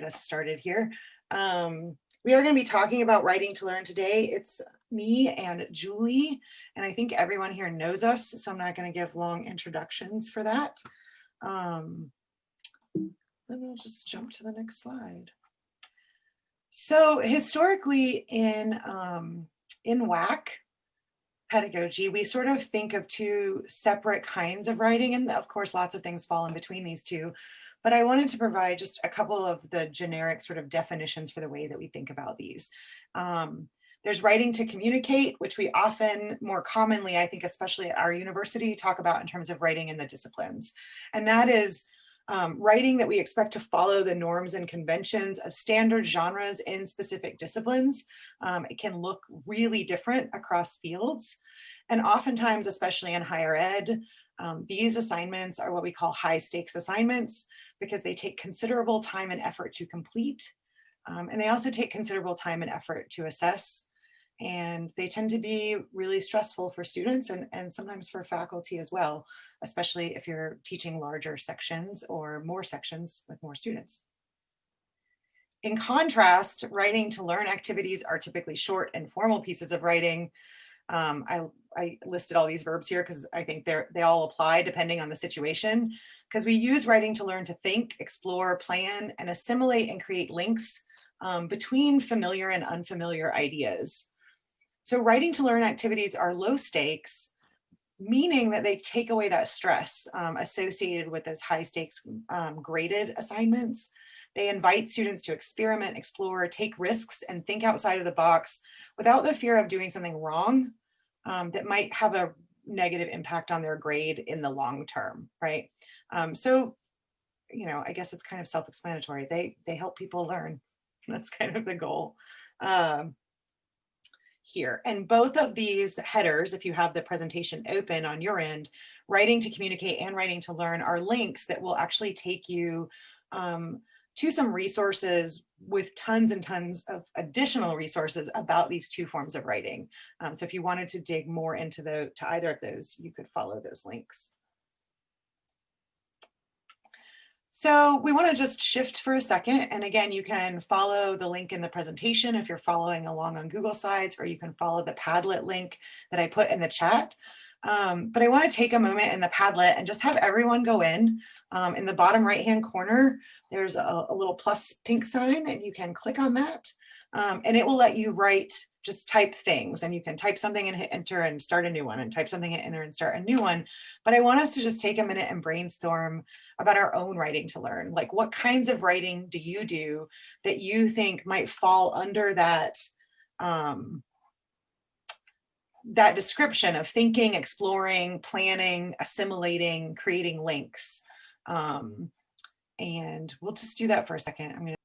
Get us started here. We are going to be talking about writing to learn today. It's me and Julie, and I think everyone here knows us, so I'm not going to give long introductions for that. Then we'll just jump to the next slide. So historically in WAC pedagogy, we sort of think of two separate kinds of writing, and of course lots of things fall in between these two. But I wanted to provide just a couple of the generic sort of definitions for the way that we think about these. There's writing to communicate, which we often, more commonly, I think, especially at our university, talk about in terms of writing in the disciplines. And that is writing that we expect to follow the norms and conventions of standard genres in specific disciplines. It can look really different across fields. And oftentimes, especially in higher ed, these assignments are what we call high stakes assignments, because they take considerable time and effort to complete. And they also take considerable time and effort to assess. And they tend to be really stressful for students and sometimes for faculty as well, especially if you're teaching larger sections or more sections with more students. In contrast, writing to learn activities are typically short and formal pieces of writing. I listed all these verbs here because I think they all apply depending on the situation, because we use writing to learn to think, explore, plan, and assimilate and create links between familiar and unfamiliar ideas. So writing to learn activities are low stakes, meaning that they take away that stress associated with those high stakes graded assignments. They invite students to experiment, explore, take risks, and think outside of the box without the fear of doing something wrong that might have a negative impact on their grade in the long term, right? So, you know, I guess it's kind of self-explanatory. They help people learn. That's kind of the goal here. And both of these headers, if you have the presentation open on your end, writing to communicate and writing to learn are links that will actually take you to some resources with tons and tons of additional resources about these two forms of writing. So if you wanted to dig more into either of those, you could follow those links. So we want to just shift for a second. And again, you can follow the link in the presentation if you're following along on Google Slides, or you can follow the Padlet link that I put in the chat. But I want to take a moment in the Padlet and just have everyone go in the bottom right-hand corner. There's a little plus pink sign, and you can click on that. And it will let you just type things, and you can type something and hit enter and start a new one, and type something, hit enter and start a new one. But I want us to just take a minute and brainstorm about our own writing to learn. Like, what kinds of writing do you do that you think might fall under that that description of thinking, exploring, planning, assimilating, creating links? And we'll just do that for a second. I'm going to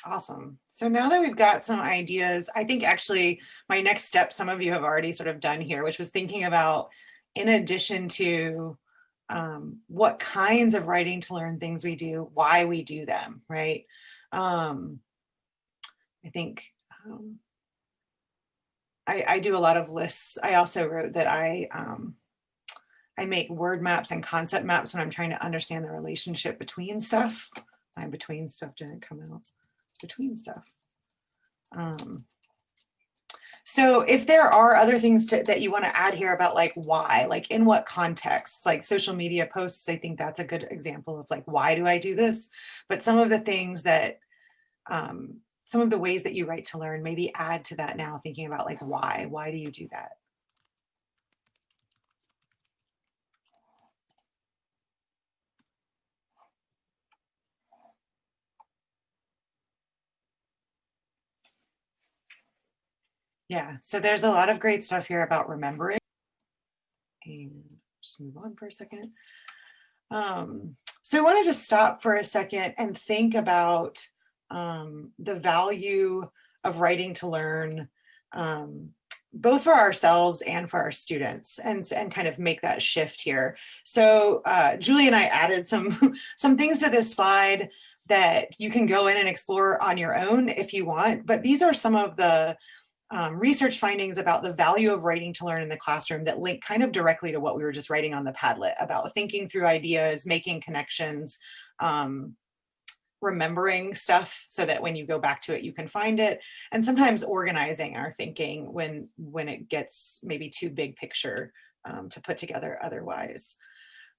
Awesome. So now that we've got some ideas, I think actually my next step, some of you have already sort of done here, which was thinking about, in addition to what kinds of writing to learn things we do, why we do them, right? I think I do a lot of lists. I also wrote that I make word maps and concept maps when I'm trying to understand the relationship between stuff. My between stuff didn't come out. Between stuff. So if there are other things that you want to add here about, like, why, like in what context, like social media posts, I think that's a good example of like, why do I do this? But some of the things that, some of the ways that you write to learn, maybe add to that now, thinking about like, why do you do that? Yeah, so there's a lot of great stuff here about remembering. And just move on for a second. So I wanted to stop for a second and think about the value of writing to learn, both for ourselves and for our students, and kind of make that shift here. So Julie and I added some things to this slide that you can go in and explore on your own if you want. But these are some of the research findings about the value of writing to learn in the classroom that link kind of directly to what we were just writing on the Padlet about thinking through ideas, making connections, remembering stuff so that when you go back to it, you can find it, and sometimes organizing our thinking when it gets maybe too big picture to put together otherwise.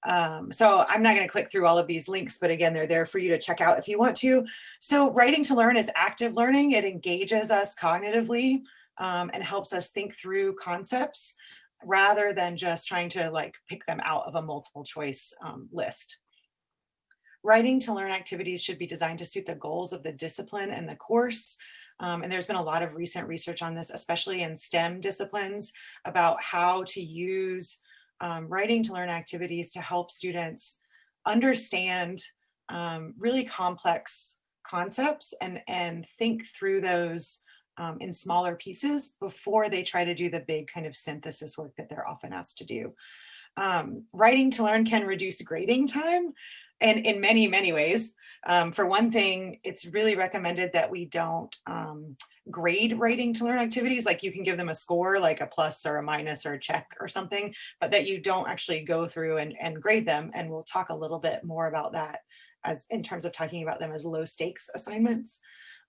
So I'm not going to click through all of these links, but again, they're there for you to check out if you want to. So writing to learn is active learning. It engages us cognitively and helps us think through concepts rather than just trying to like pick them out of a multiple choice list. Writing to learn activities should be designed to suit the goals of the discipline and the course. And there's been a lot of recent research on this, especially in STEM disciplines, about how to use writing to learn activities to help students understand really complex concepts and think through those in smaller pieces before they try to do the big kind of synthesis work that they're often asked to do. Writing to learn can reduce grading time, and in many, many ways. For one thing, it's really recommended that we don't grade writing to learn activities. Like you can give them a score, like a plus or a minus or a check or something, but that you don't actually go through and grade them. And we'll talk a little bit more about that as in terms of talking about them as low stakes assignments.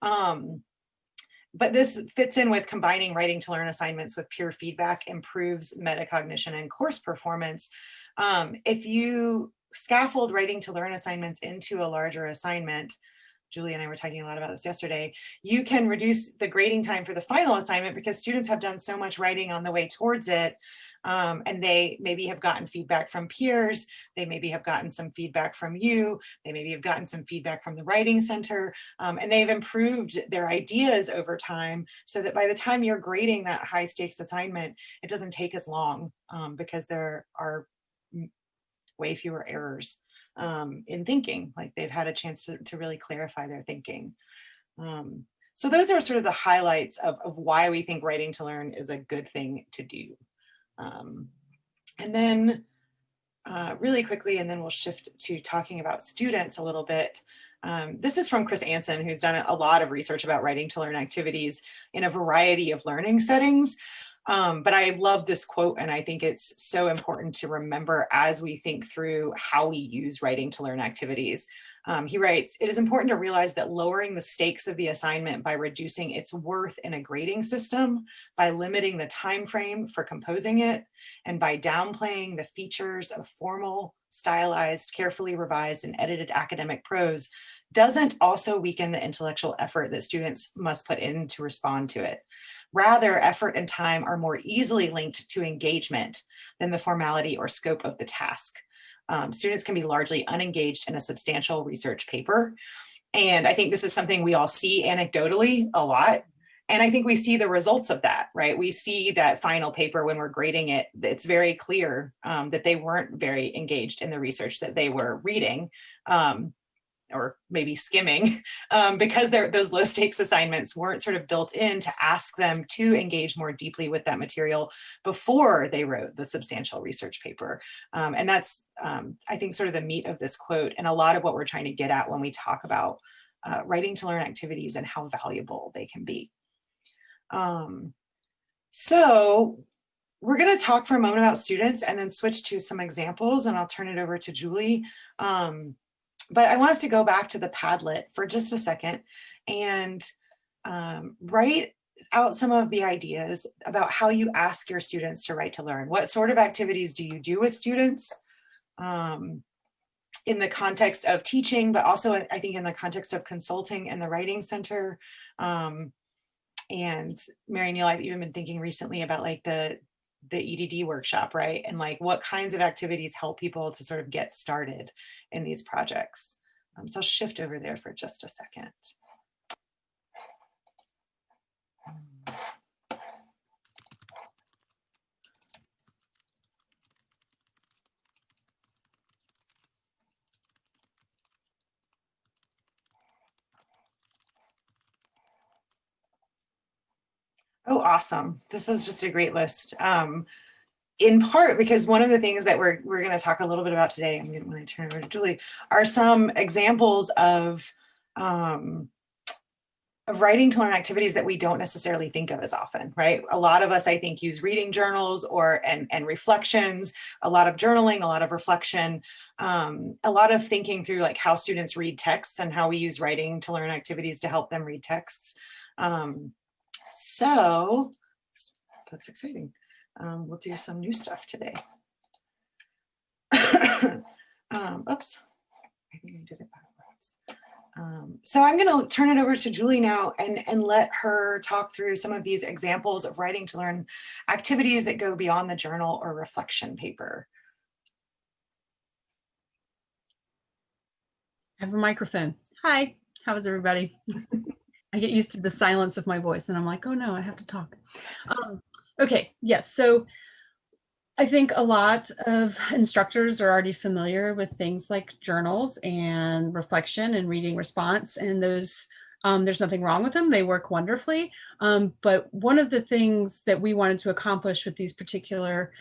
But this fits in with combining writing to learn assignments with peer feedback, improves metacognition and course performance. If you scaffold writing to learn assignments into a larger assignment, Julie and I were talking a lot about this yesterday, you can reduce the grading time for the final assignment because students have done so much writing on the way towards it. And they maybe have gotten feedback from peers. They maybe have gotten some feedback from you. They maybe have gotten some feedback from the writing center. And they've improved their ideas over time so that by the time you're grading that high stakes assignment, it doesn't take as long because there are way fewer errors in thinking, like they've had a chance to really clarify their thinking. So those are sort of the highlights of why we think writing to learn is a good thing to do. And then really quickly, and then we'll shift to talking about students a little bit. This is from Chris Anson, who's done a lot of research about writing to learn activities in a variety of learning settings. But I love this quote, and I think it's so important to remember as we think through how we use writing to learn activities. He writes, "It is important to realize that lowering the stakes of the assignment by reducing its worth in a grading system, by limiting the time frame for composing it, and by downplaying the features of formal, stylized, carefully revised, and edited academic prose doesn't also weaken the intellectual effort that students must put in to respond to it. Rather, effort and time are more easily linked to engagement than the formality or scope of the task. Students can be largely unengaged in a substantial research paper. And I think this is something we all see anecdotally a lot. And I think we see the results of that, right? We see that final paper when we're grading it, it's very clear that they weren't very engaged in the research that they were reading. Or maybe skimming, because those low stakes assignments weren't sort of built in to ask them to engage more deeply with that material before they wrote the substantial research paper. And that's, I think, sort of the meat of this quote and a lot of what we're trying to get at when we talk about writing to learn activities and how valuable they can be. So we're going to talk for a moment about students and then switch to some examples, and I'll turn it over to Julie. But I want us to go back to the Padlet for just a second and write out some of the ideas about how you ask your students to write to learn. What sort of activities do you do with students in the context of teaching, but also I think in the context of consulting and the Writing Center. And Mary Neal, I've even been thinking recently about like the EDD workshop, right? And like what kinds of activities help people to sort of get started in these projects. So I'll shift over there for just a second. Oh, awesome. This is just a great list. In part because one of the things that we're going to talk a little bit about today, when I turn over to Julie, are some examples of of writing to learn activities that we don't necessarily think of as often, right? A lot of us, I think, use reading journals and reflections, a lot of journaling, a lot of reflection, a lot of thinking through like how students read texts and how we use writing to learn activities to help them read texts. So that's exciting. We'll do some new stuff today. Oops, I think I did it backwards. So I'm going to turn it over to Julie now and let her talk through some of these examples of writing to learn activities that go beyond the journal or reflection paper. I have a microphone. Hi, how is everybody? I get used to the silence of my voice and I'm like, oh no, I have to talk. Okay, yes, so I think a lot of instructors are already familiar with things like journals and reflection and reading response, and those there's nothing wrong with them. They work wonderfully. But one of the things that we wanted to accomplish with these particular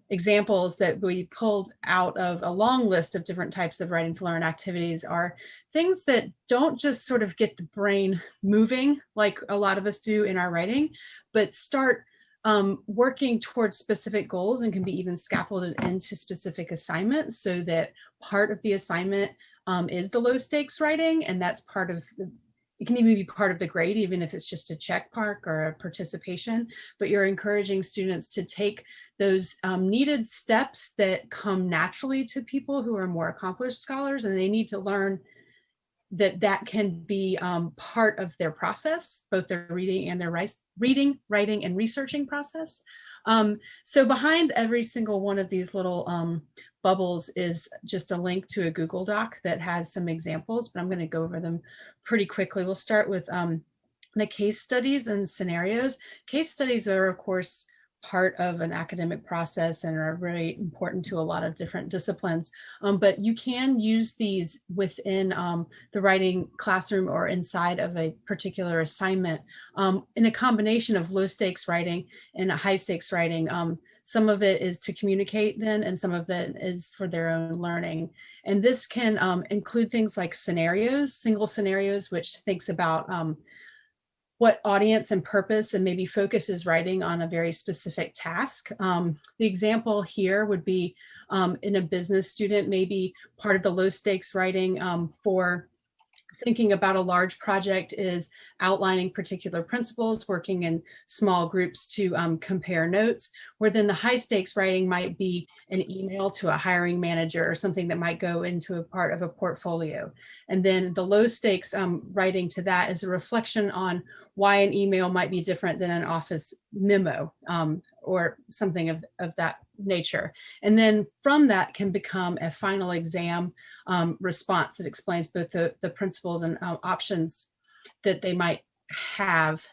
examples that we pulled out of a long list of different types of writing to learn activities are things that don't just sort of get the brain moving like a lot of us do in our writing, but start working towards specific goals and can be even scaffolded into specific assignments so that part of the assignment is the low stakes writing, and that's part of it can even be part of the grade, even if it's just a check mark or a participation, but you're encouraging students to take those needed steps that come naturally to people who are more accomplished scholars, and they need to learn that that can be part of their process, both their reading and their reading, writing, and researching process. So behind every single one of these little bubbles is just a link to a Google Doc that has some examples, but I'm going to go over them pretty quickly. We'll start with the case studies and scenarios. Case studies are, of course, part of an academic process and are very important to a lot of different disciplines. But you can use these within the writing classroom or inside of a particular assignment in a combination of low stakes writing and high stakes writing. Some of it is to communicate then, and some of it is for their own learning. And this can include things like scenarios, single scenarios, which thinks about what audience and purpose and maybe focuses writing on a very specific task. The example here would be in a business student, maybe part of the low stakes writing for thinking about a large project is outlining particular principles, working in small groups to compare notes, where then the high stakes writing might be an email to a hiring manager or something that might go into a part of a portfolio. And then the low stakes writing to that is a reflection on why an email might be different than an office memo or something of that nature. And then from that can become a final exam response that explains both the principles and options that they might have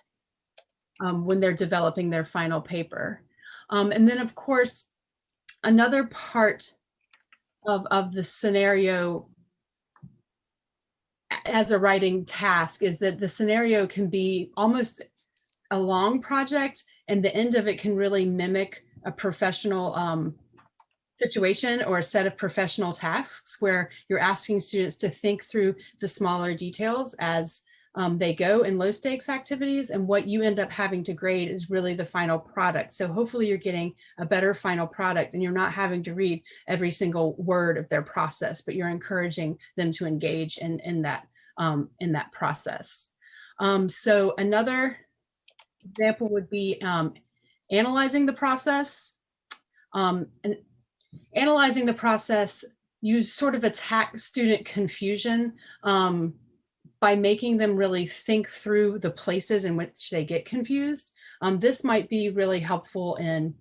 when they're developing their final paper. And then of course, another part of the scenario as a writing task is that the scenario can be almost a long project, and the end of it can really mimic a professional situation or a set of professional tasks where you're asking students to think through the smaller details as they go in low stakes activities, and what you end up having to grade is really the final product. So hopefully you're getting a better final product and you're not having to read every single word of their process, but you're encouraging them to engage in that process. So another example would be analyzing the process. And analyzing the process, you sort of attack student confusion by making them really think through the places in which they get confused. This might be really helpful in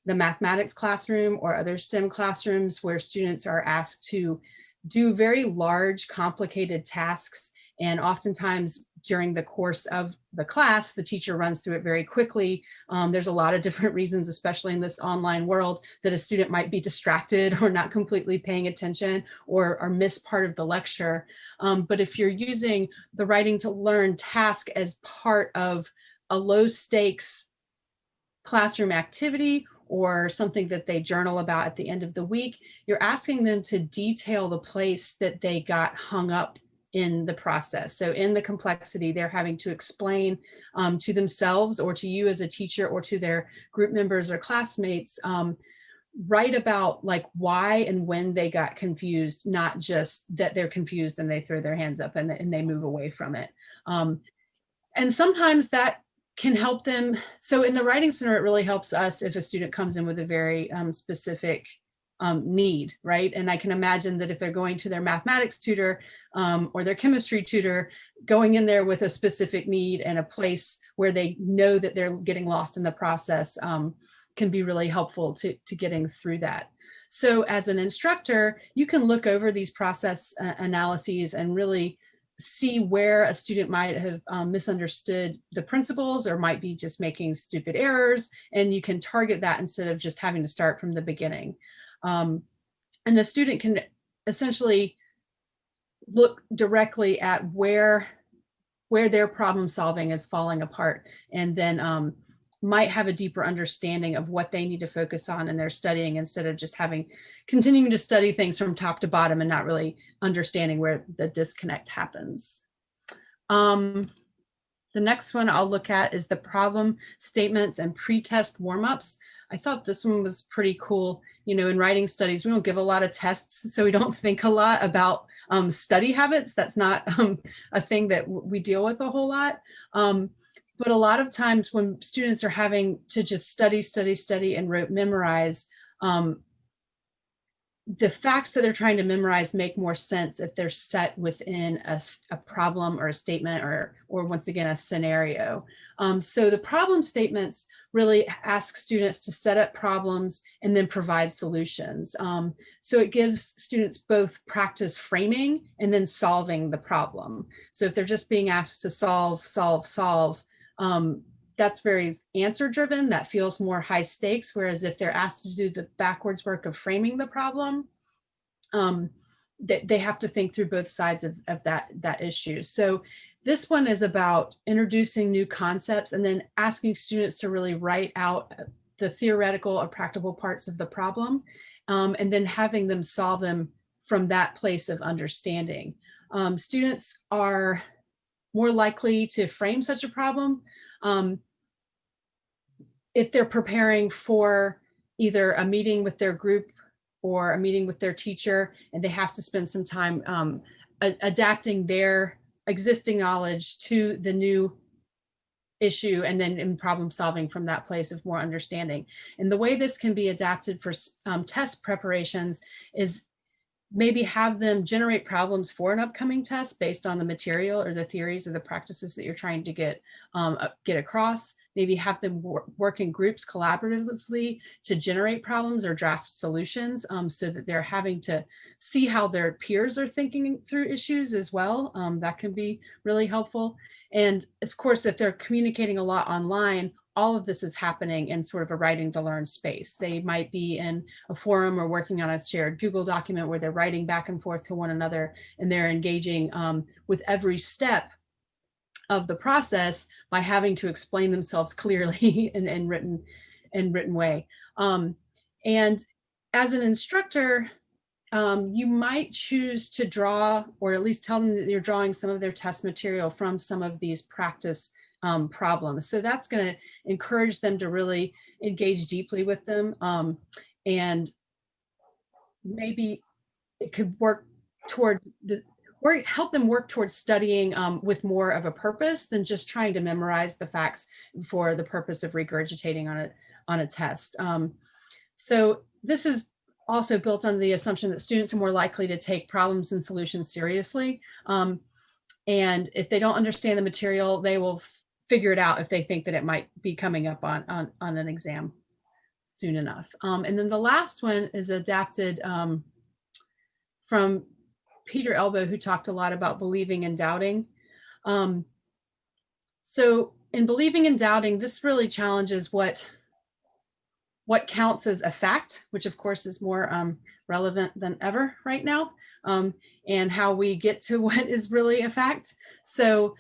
the mathematics classroom or other STEM classrooms where students are asked to do very large, complicated tasks. And oftentimes during the course of the class, the teacher runs through it very quickly. There's a lot of different reasons, especially in this online world, that a student might be distracted or not completely paying attention or miss part of the lecture. But if you're using the writing to learn task as part of a low stakes classroom activity or something that they journal about at the end of the week, you're asking them to detail the place that they got hung up in the process. So in the complexity, they're having to explain to themselves or to you as a teacher or to their group members or classmates, write about like why and when they got confused, not just that they're confused and they throw their hands up and they move away from it. And sometimes that can help them. So in the writing center, it really helps us if a student comes in with a very specific need, right? And I can imagine that if they're going to their mathematics tutor or their chemistry tutor, going in there with a specific need and a place where they know that they're getting lost in the process can be really helpful to getting through that. So as an instructor, you can look over these process analyses and really see where a student might have misunderstood the principles or might be just making stupid errors, and you can target that instead of just having to start from the beginning. And the student can essentially look directly at where their problem solving is falling apart, and then might have a deeper understanding of what they need to focus on in their studying instead of just continuing to study things from top to bottom and not really understanding where the disconnect happens. The next one I'll look at is the problem statements and pre-test warm-ups. I thought this one was pretty cool. You know, in writing studies, we don't give a lot of tests, so we don't think a lot about study habits. That's not a thing that we deal with a whole lot. But a lot of times when students are having to just study and rote memorize, the facts that they're trying to memorize make more sense if they're set within a problem or a statement or once again, a scenario. So the problem statements really ask students to set up problems and then provide solutions. So it gives students both practice framing and then solving the problem. So if they're just being asked to solve, that's very answer driven. That feels more high stakes. Whereas if they're asked to do the backwards work of framing the problem, they have to think through both sides of that issue. So this one is about introducing new concepts and then asking students to really write out the theoretical or practical parts of the problem, and then having them solve them from that place of understanding. Students are more likely to frame such a problem if they're preparing for either a meeting with their group or a meeting with their teacher, and they have to spend some time adapting their existing knowledge to the new issue, and then in problem solving from that place of more understanding. And the way this can be adapted for test preparations is maybe have them generate problems for an upcoming test based on the material or the theories or the practices that you're trying to get across. Maybe have them work in groups collaboratively to generate problems or draft solutions, so that they're having to see how their peers are thinking through issues as well. That can be really helpful. And of course, if they're communicating a lot online, all of this is happening in sort of a writing to learn space. They might be in a forum or working on a shared Google document where they're writing back and forth to one another, and they're engaging with every step of the process by having to explain themselves clearly in written way. And as an instructor, you might choose to draw, or at least tell them that you're drawing some of their test material from some of these practice problems. So that's going to encourage them to really engage deeply with them. And maybe it could work toward or help them work towards studying with more of a purpose than just trying to memorize the facts for the purpose of regurgitating on a test. So this is also built on the assumption that students are more likely to take problems and solutions seriously. And if they don't understand the material, they will figure it out if they think that it might be coming up on an exam soon enough. And then the last one is adapted from Peter Elbow, who talked a lot about believing and doubting. So in believing and doubting, this really challenges what counts as a fact, which of course is more relevant than ever right now, and how we get to what is really a fact. So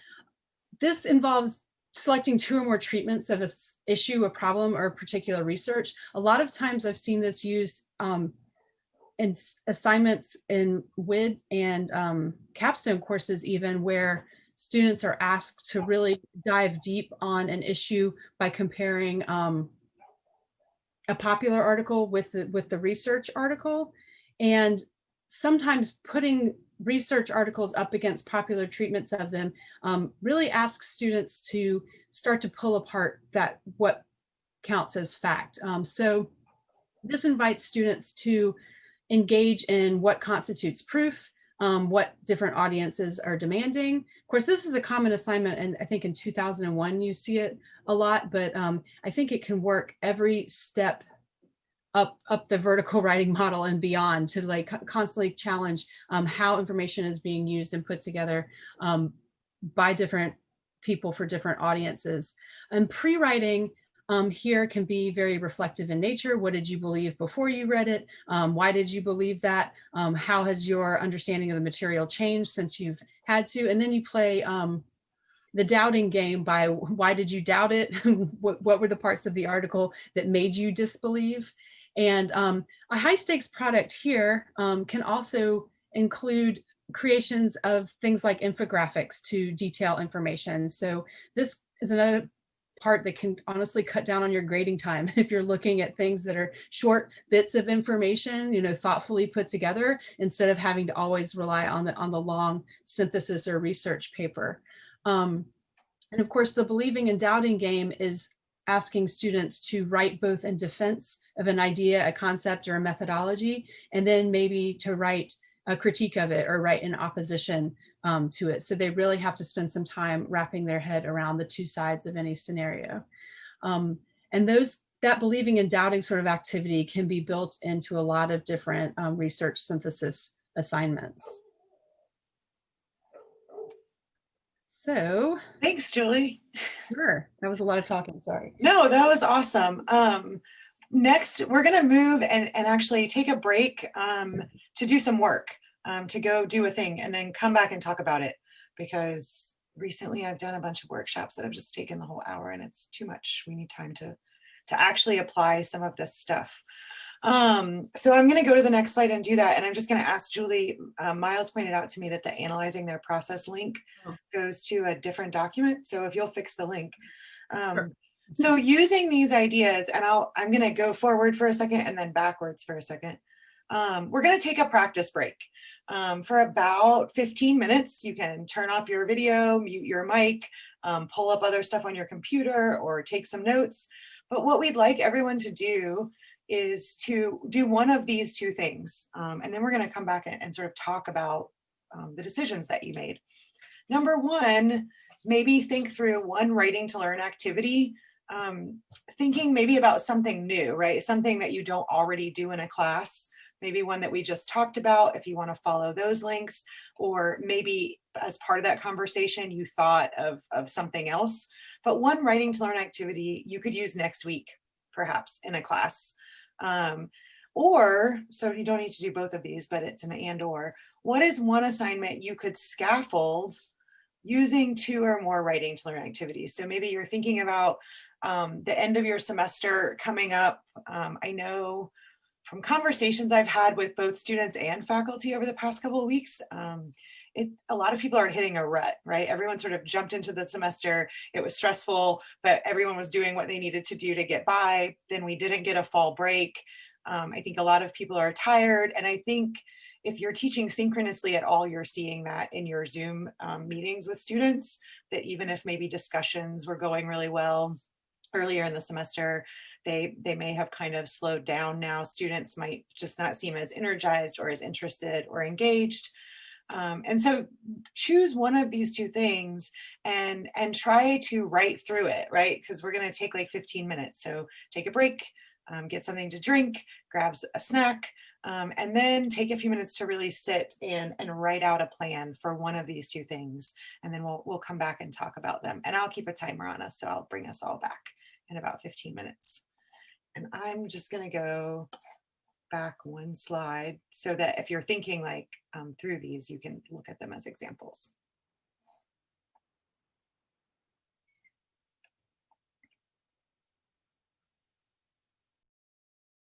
this involves selecting 2 or more treatments of an issue, a problem, or a particular research. A lot of times I've seen this used assignments in WID and capstone courses even, where students are asked to really dive deep on an issue by comparing a popular article with the research article, and sometimes putting research articles up against popular treatments of them really asks students to start to pull apart that what counts as fact. So this invites students to engage in what constitutes proof, what different audiences are demanding. Of course, this is a common assignment, and I think in 2001 you see it a lot, but I think it can work every step up the vertical writing model and beyond, to like constantly challenge how information is being used and put together by different people for different audiences. And pre-writing here can be very reflective in nature. What did you believe before you read it? Why did you believe that? How has your understanding of the material changed since you've had to? And then you play the doubting game by why did you doubt it? What were the parts of the article that made you disbelieve? And a high stakes product here can also include creations of things like infographics to detail information. So this is another part that can honestly cut down on your grading time if you're looking at things that are short bits of information, you know, thoughtfully put together, instead of having to always rely on the long synthesis or research paper. And of course, the believing and doubting game is asking students to write both in defense of an idea, a concept, or a methodology, and then maybe to write a critique of it or write in opposition to it. So they really have to spend some time wrapping their head around the two sides of any scenario. And that believing and doubting sort of activity can be built into a lot of different research synthesis assignments. So Thanks, Julie. sure, that was a lot of talking, sorry. No, that was awesome. Next, we're going to move and actually take a break to do some work, to go do a thing and then come back and talk about it, because recently I've done a bunch of workshops that have just taken the whole hour and it's too much. We need time to actually apply some of this stuff. So I'm going to go to the next slide and do that. And I'm just going to ask Julie, Miles pointed out to me that the analyzing their process link goes to a different document. So if you'll fix the link. Sure. So using these ideas, and I'm going to go forward for a second and then backwards for a second. We're going to take a practice break for about 15 minutes. You can turn off your video, mute your mic, pull up other stuff on your computer, or take some notes. But what we'd like everyone to do is to do one of these two things. And then we're going to come back and sort of talk about the decisions that you made. Number one, maybe think through one writing to learn activity, thinking maybe about something new, right? Something that you don't already do in a class, maybe one that we just talked about, if you want to follow those links, or maybe as part of that conversation, you thought of something else. But one writing to learn activity you could use next week, perhaps in a class. Or, so you don't need to do both of these, but it's an and or. What is one assignment you could scaffold using two or more writing to learn activities? So maybe you're thinking about the end of your semester coming up. I know from conversations I've had with both students and faculty over the past couple of weeks, a lot of people are hitting a rut, right? Everyone sort of jumped into the semester. It was stressful, but everyone was doing what they needed to do to get by. Then we didn't get a fall break. I think a lot of people are tired. And I think if you're teaching synchronously at all, you're seeing that in your Zoom meetings with students, that even if maybe discussions were going really well earlier in the semester, they may have kind of slowed down now. Students might just not seem as energized or as interested or engaged. And so choose one of these two things and try to write through it, right? Because we're going to take like 15 minutes. So take a break, get something to drink, grab a snack, and then take a few minutes to really sit and write out a plan for one of these two things. And then we'll come back and talk about them. And I'll keep a timer on us, so I'll bring us all back in about 15 minutes. And I'm just going to go back one slide so that if you're thinking like through these, you can look at them as examples.